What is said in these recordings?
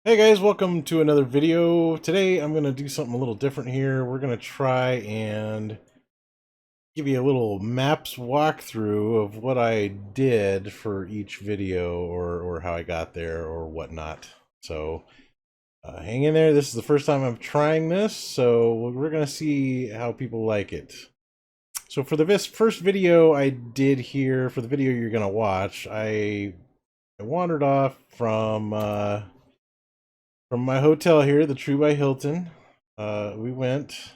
Hey guys, welcome to another video. Today I'm going to do something a little different here. We're going to try and give you a little maps walkthrough of what I did for each video or how I got there or whatnot. So hang in there. This is the first time I'm trying this, so we're going to see how people like it. So for the first video I did here, for the video you're going to watch, I wandered off from my hotel here, the True by Hilton. We went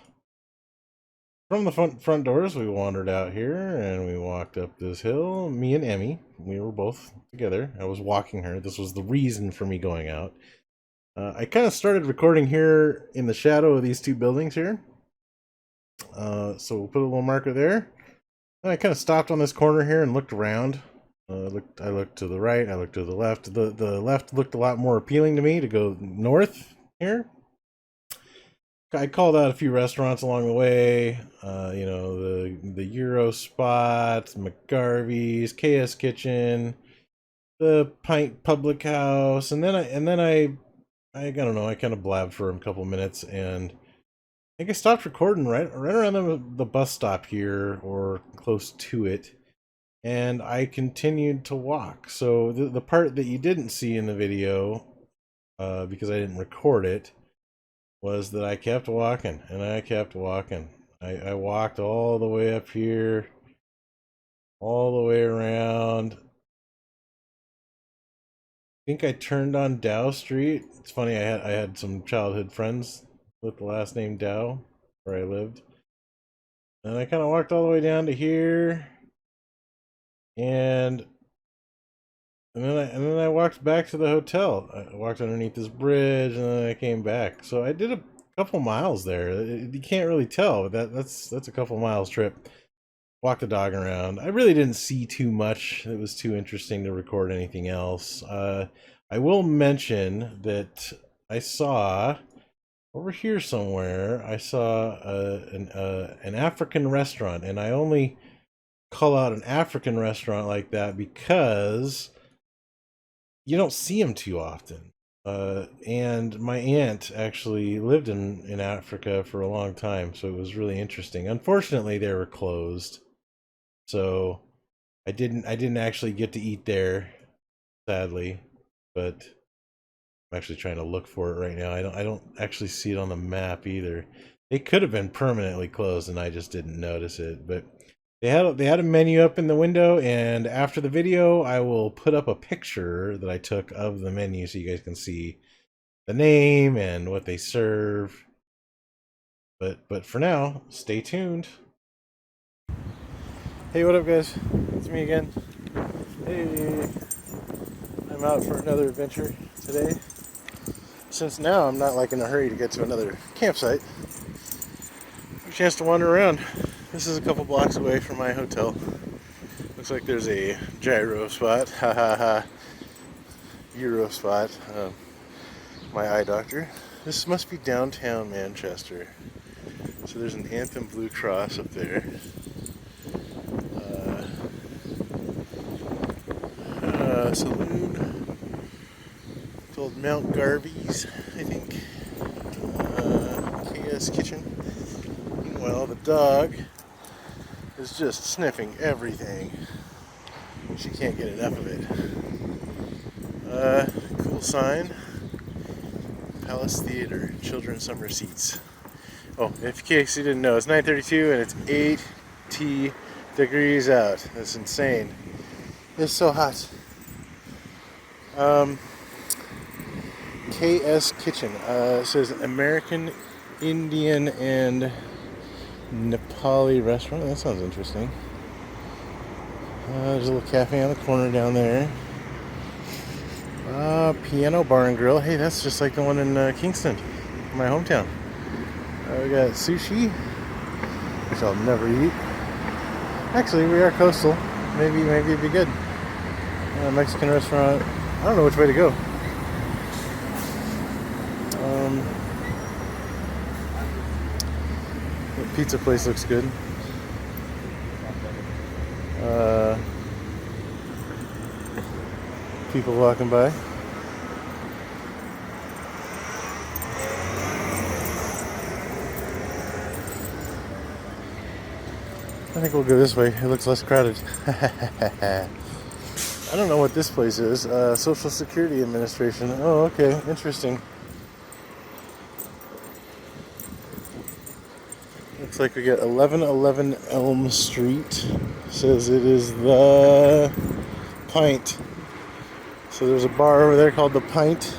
from the front doors. We wandered out here and we walked up this hill. Me and Emmy, we were both together. I was walking her. This was the reason for me going out. I kind of started recording here in the shadow of these two buildings here. So we'll put a little marker there. And I kind of stopped on this corner here and looked around. I looked to the right, I looked to the left. The left looked a lot more appealing to me to go north here. I called out a few restaurants along the way. The Euro Spot, McGarvey's, KS Kitchen, the Pint Public House, and then I don't know. I kind of blabbed for a couple minutes, and I think I stopped recording right around the bus stop here or close to it. And I continued to walk. So the part that you didn't see in the video, because I didn't record it, was that I kept walking and I kept walking. I walked all the way up here, all the way around. I think I turned on Dow Street. It's funny, I had some childhood friends with the last name Dow where I lived. And I kind of walked all the way down to here. And then I walked back to the hotel. I walked underneath this bridge, and then I came back. So I did a couple miles there. You can't really tell, but that's a couple miles trip. Walked the dog around. I really didn't see too much. It was too interesting to record anything else. I will mention that I saw over here somewhere. I saw an African restaurant, and I only call out an African restaurant like that because you don't see them too often. And my aunt actually lived in Africa for a long time, so it was really interesting. Unfortunately, they were closed, so I didn't actually get to eat there, sadly. But I'm actually trying to look for it right now. I don't actually see it on the map either. They could have been permanently closed, and I just didn't notice it, but they had a menu up in the window, and after the video, I will put up a picture that I took of the menu so you guys can see the name and what they serve. But for now, stay tuned. Hey, what up, guys? It's me again. Hey, I'm out for another adventure today. Since now I'm not like in a hurry to get to another campsite, a chance to wander around. This is a couple blocks away from my hotel. Looks like there's a gyro spot. Ha ha ha. Euro spot. My eye doctor. This must be downtown Manchester. So there's an Anthem Blue Cross up there. Saloon. It's called Mount Garvey's, I think. KS Kitchen. Meanwhile, the dog is just sniffing everything. She can't get enough of it. Cool sign. Palace Theater, children's summer seats. Oh, in case you didn't know, it's 9:32 and it's 80 degrees out. That's insane. It's so hot. KS Kitchen. It says American, Indian, and Nepali restaurant. That sounds interesting. There's a little cafe on the corner down there. Piano Bar and Grill. Hey, that's just like the one in Kingston, my hometown. We got sushi, which I'll never eat. Actually, we are coastal. Maybe it'd be good. Mexican restaurant. I don't know which way to go. The pizza place looks good. People walking by. I think we'll go this way. It looks less crowded. I don't know what this place is. Social Security Administration. Oh, okay. Interesting. Looks like we got 1111 Elm Street. Says it is the Pint. So there's a bar over there called the Pint.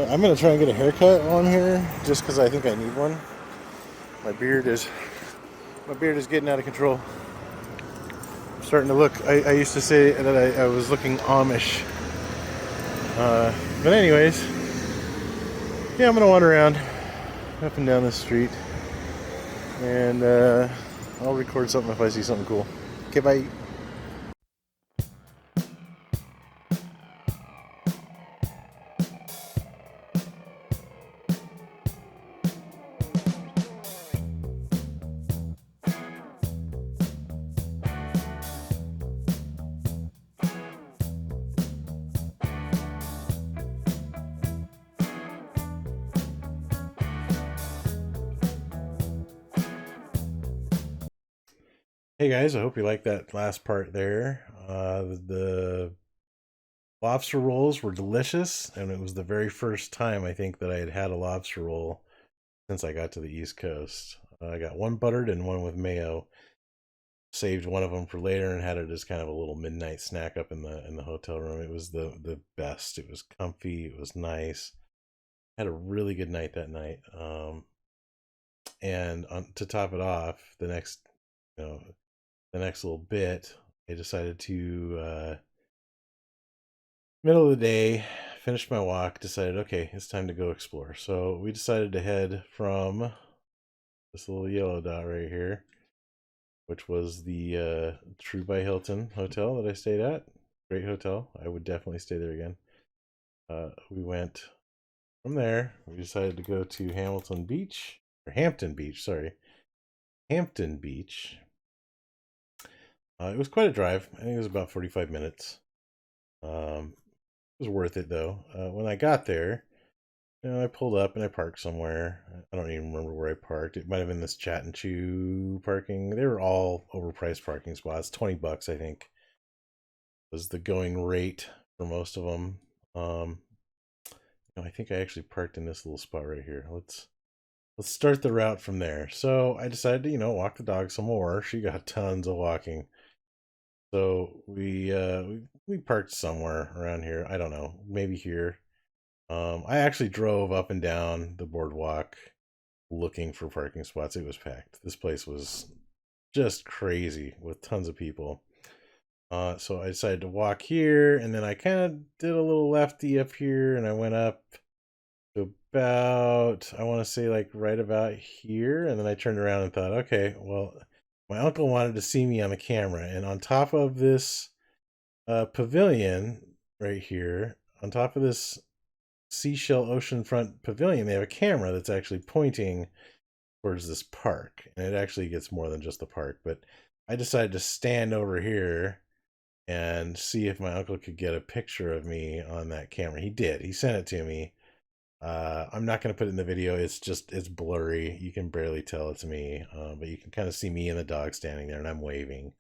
I'm gonna try and get a haircut while I'm here, just because I think I need one. My beard is getting out of control. I'm starting to look. I used to say that I was looking Amish. But anyways, yeah, I'm gonna wander around up and down the street, and I'll record something if I see something cool. Okay, bye. Hey guys, I hope you liked that last part there. The lobster rolls were delicious, and it was the very first time I think that I had had a lobster roll since I got to the East Coast. I got one buttered and one with mayo. Saved one of them for later and had it as kind of a little midnight snack up in the hotel room. It was the best. It was comfy. It was nice. Had a really good night that night. And to top it off, you know, the next little bit, I decided to middle of the day, finished my walk, decided, okay, it's time to go explore. So we decided to head from this little yellow dot right here, which was the True by Hilton hotel that I stayed at. Great hotel. I would definitely stay there again. We went from there. We decided to go to Hamilton Beach, or Hampton Beach, sorry. Hampton Beach. It was quite a drive. I think it was about 45 minutes. It was worth it though. When I got there, I pulled up and I parked somewhere. I don't even remember where I parked. It might have been this Chat and Chew parking. They were all overpriced parking spots. $20, I think, was the going rate for most of them. I think I actually parked in this little spot right here. Let's start the route from there. So I decided to, walk the dog some more. She got tons of walking. So we parked somewhere around here. I don't know, maybe here. I actually drove up and down the boardwalk looking for parking spots. It was packed. This place was just crazy with tons of people. So I decided to walk here, and then I kind of did a little lefty up here, and I went up to about, I want to say like right about here, and then I turned around and thought, okay, well, my uncle wanted to see me on the camera, and on top of this pavilion right here, on top of this seashell oceanfront pavilion, they have a camera that's actually pointing towards this park, and it actually gets more than just the park. But I decided to stand over here and see if my uncle could get a picture of me on that camera. He did. He sent it to me. I'm not going to put it in the video. It's blurry. You can barely tell it's me, but you can kind of see me and the dog standing there, and I'm waving.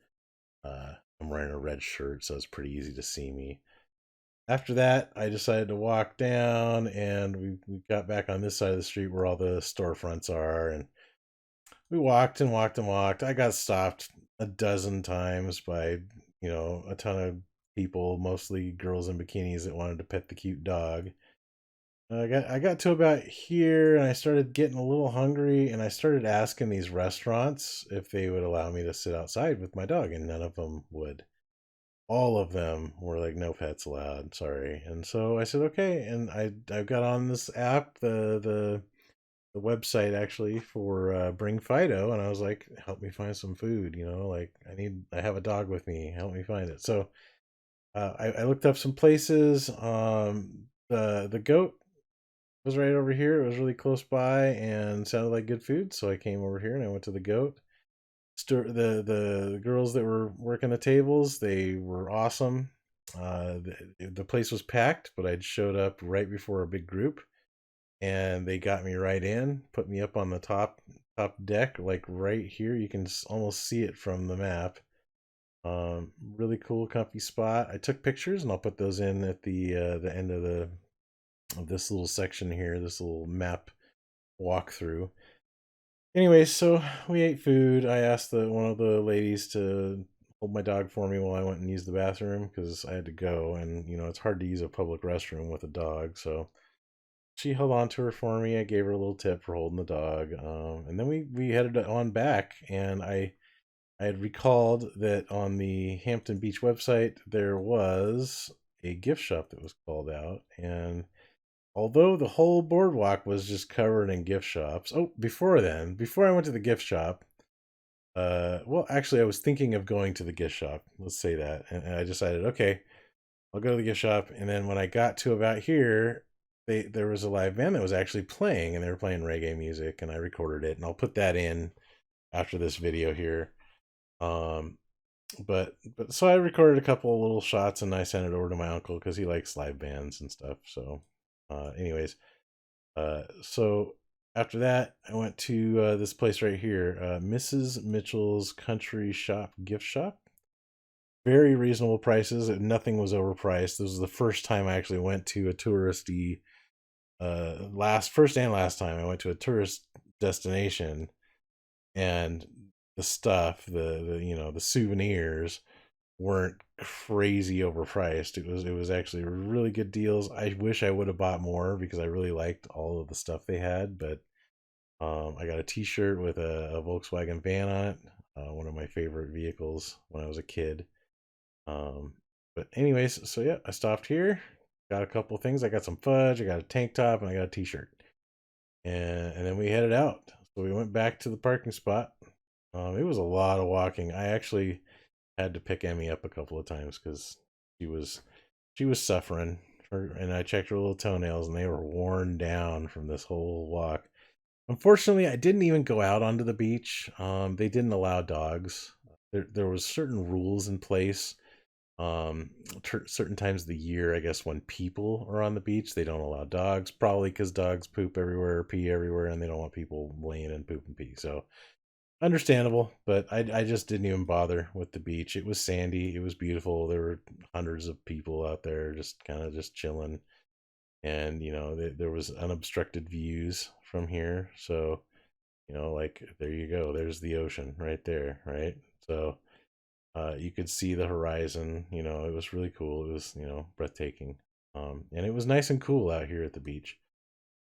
I'm wearing a red shirt, so it's pretty easy to see me. After that, I decided to walk down, and we got back on this side of the street where all the storefronts are, and we walked and walked and walked. I got stopped a dozen times by, a ton of people, mostly girls in bikinis that wanted to pet the cute dog. I got to about here, and I started getting a little hungry, and I started asking these restaurants if they would allow me to sit outside with my dog, and none of them would. All of them were like, no pets allowed, sorry. And so I said, okay. And I got on this app, the website actually for Bring Fido, and I was like, help me find some food, like I have a dog with me, help me find it. So I looked up some places. The goat was right over here. It was really close by and sounded like good food, so I came over here and I went to the goat. The girls that were working the tables, they were awesome. The place was packed, but I'd showed up right before a big group, and they got me right in, put me up on the top top deck, like right here. You can almost see it from the map. Really cool, comfy spot. I took pictures, and I'll put those in at the end of this little section here, this little map walkthrough. Anyway, so we ate food. I asked one of the ladies to hold my dog for me while I went and used the bathroom because I had to go, and it's hard to use a public restroom with a dog, so she held on to her for me. I gave her a little tip for holding the dog, and then we headed on back, and I had recalled that on the Hampton Beach website there was a gift shop that was called out, and although the whole boardwalk was just covered in gift shops. Oh, before I went to the gift shop, well, actually, I was thinking of going to the gift shop. Let's say that, and I decided, okay, I'll go to the gift shop. And then when I got to about here, there was a live band that was actually playing, and they were playing reggae music, and I recorded it, and I'll put that in after this video here. But so I recorded a couple of little shots, and I sent it over to my uncle because he likes live bands and stuff. So, anyways, so after that, I went to this place right here, Mrs. Mitchell's Country Shop Gift Shop. Very reasonable prices. Nothing was overpriced. This was the first time I actually went to a touristy, first and last time I went to a tourist destination, and the stuff, the souvenirs weren't crazy overpriced. It was actually really good deals. I wish I would have bought more because I really liked all of the stuff they had, but I got a t-shirt with a Volkswagen van on it, one of my favorite vehicles when I was a kid. But anyways, so yeah, I stopped here, got a couple things. I got some fudge, I got a tank top, and I got a t-shirt, and then we headed out. So we went back to the parking spot. It was a lot of walking. I actually had to pick Emmy up a couple of times because she was suffering. And I checked her little toenails, and they were worn down from this whole walk. Unfortunately, I didn't even go out onto the beach. They didn't allow dogs. There was certain rules in place. Certain times of the year, I guess, when people are on the beach, they don't allow dogs. Probably because dogs poop everywhere, pee everywhere, and they don't want people laying in poop and pee. So understandable, but I just didn't even bother with the beach. It was sandy. It was beautiful. There were hundreds of people out there just kind of just chilling. And, there was unobstructed views from here. So, like, there you go. There's the ocean right there, right? So you could see the horizon. It was really cool. It was, breathtaking. And it was nice and cool out here at the beach.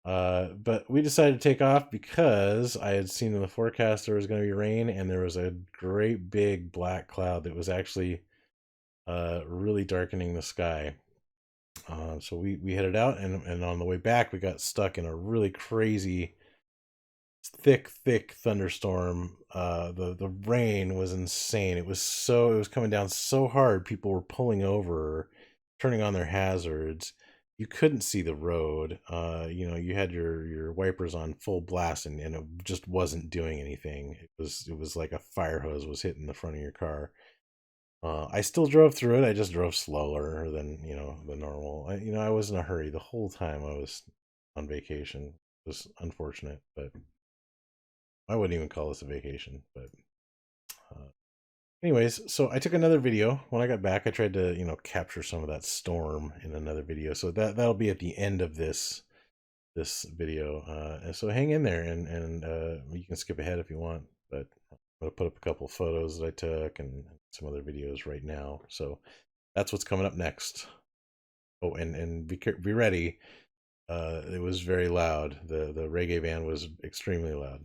But we decided to take off because I had seen in the forecast there was going to be rain, and there was a great big black cloud that was actually really darkening the sky. So we headed out, and on the way back we got stuck in a really crazy thick thunderstorm. The rain was insane. It was coming down so hard, people were pulling over, turning on their hazards. You couldn't see the road. You had your wipers on full blast, and it just wasn't doing anything. It was like a fire hose was hitting the front of your car. I still drove through it. I just drove slower than the normal. I was in a hurry the whole time I was on vacation. It was unfortunate, but I wouldn't even call this a vacation. But anyways, so I took another video when I got back. I tried to capture some of that storm in another video, so that'll be at the end of this video. And so hang in there, and you can skip ahead if you want, but I'm gonna put up a couple photos that I took and some other videos right now. So that's what's coming up next. Oh, and be ready. It was very loud. The reggae band was extremely loud.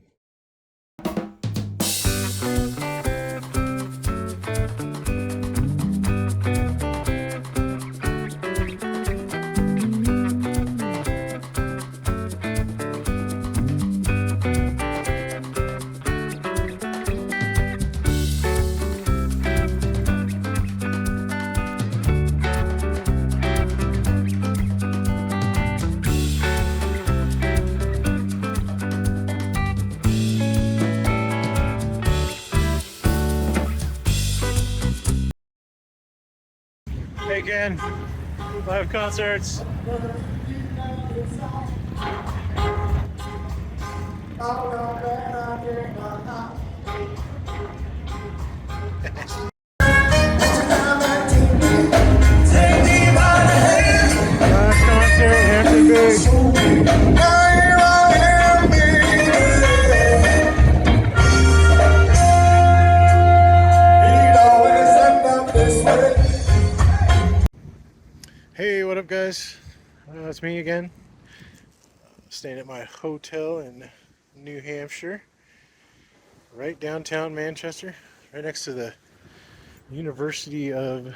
Again, live concerts. Concert at Hampton Beach. Hey, what up, guys? It's me again. Staying at my hotel in New Hampshire, right downtown Manchester, right next to the University of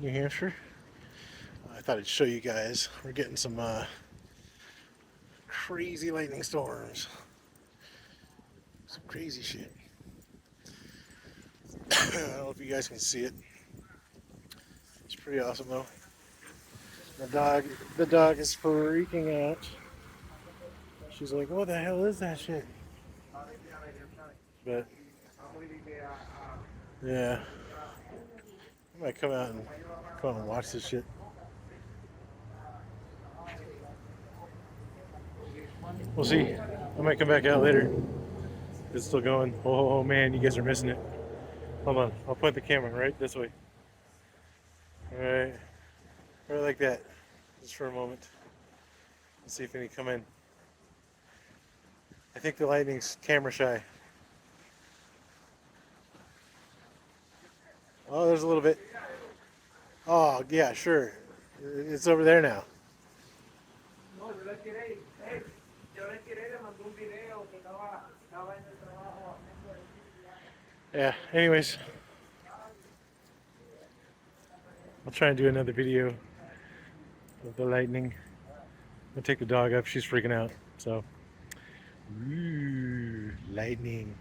New Hampshire. I thought I'd show you guys. We're getting some crazy lightning storms. Some crazy shit. I don't know if you guys can see it. It's pretty awesome though. The dog is freaking out. She's like, "What the hell is that shit?" But yeah, I might come out and watch this shit. We'll see. I might come back out later. It's still going. Oh man, you guys are missing it. Hold on, I'll point the camera right this way. Alright, right like that. Just for a moment. Let's see if any come in. I think the lightning's camera shy. Oh, there's a little bit. Oh, yeah, sure. It's over there now. Yeah, anyways. I'll try and do another video of the lightning. I'll take the dog up. She's freaking out. So, ooh, lightning.